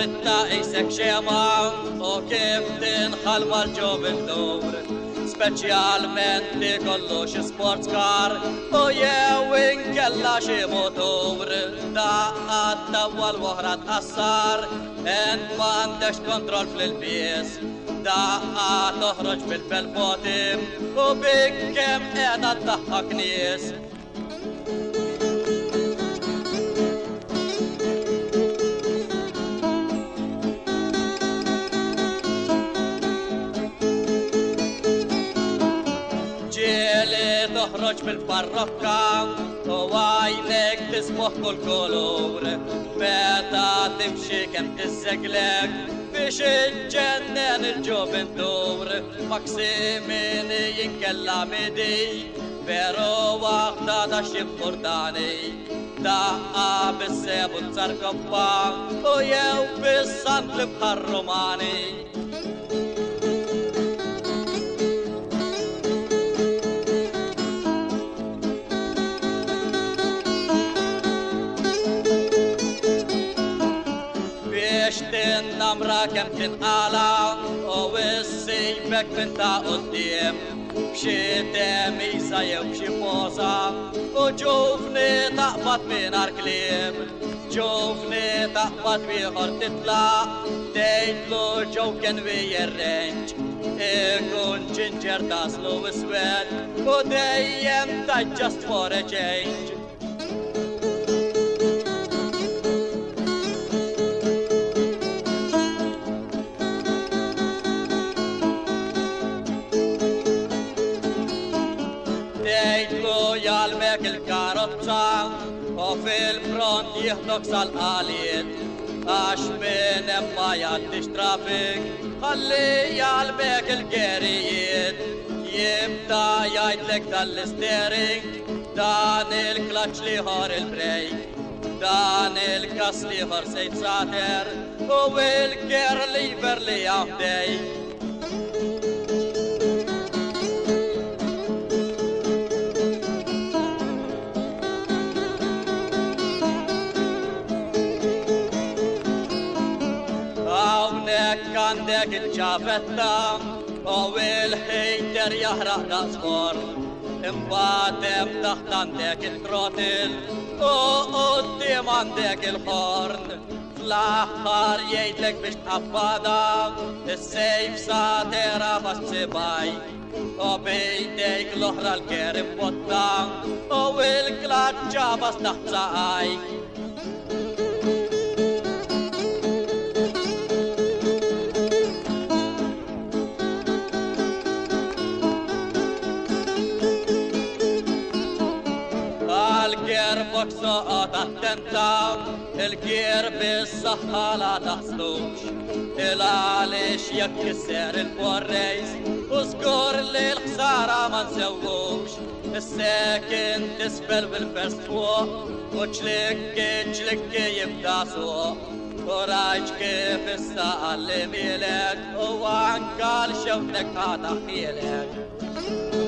dritta isek xema u kif tinħalma l-ġoventur. Speċjalment li kollox sports car u jew inkella xi motur. Daqqat tawwal woħra tqassar, ent m'għandekx kontroll fl-ilbies. Daqqa toħroġ bil-bel-bottom u bikkem qiegħda tdaħħak nies. Toħroġ bil-parrokka u għajnek tismuħ kull kolur. Meta timxi kem tisseglek biex iġġennen il-ġoventur. Maksimini jinkella midi, pero waħda da ximportani. Daqqa bis-sebu t-sarkoppa u jew bis-sant li bħar romani. Namra kem tinqala u issejbek minn ta' qudiem b'xi temisa jew b'xi poza u ġufni taqbad mingħajr kliem. Ġufni taqbad wieħor titlaq tgħidlu ġew can we arrange. Ikun ġinġer taslu iswed u dejjem ta' just for a change. Jalmek il-karozza u fil-front jieħdok sal-qaliet għax minn emma jaddix trafik ħalli jalmek il-gerijiet jibda jgħidlek tal-steering dan il-klaċ liħor il-brejk dan il-kas liħor sejt sater u il-ger liber li għamdej. Għandek il-ċavetta u il-ħejter jaħraq daqsfor. Imbagħad taħt għandek il-trotil u qudiem għandek il-ħorn. Fl-aħħar jgħidlek biex tqabbada is-sejf satera fas-sibaj u bejdejk l-oħra l-ger imbotta u il-klaċċa bas taħt saqajk. Soqot attenta, il-gier bis-saħħa la taħslux. Il-għalix jekk jisser il-borrejs u żgur li l-ħsara ma nsewwux. Is-sekin tisbel bil-first fuq u ċlikki jibda suq. U rajġ kif issa għalli mielek u anka l-xewnek ħataħ mielek.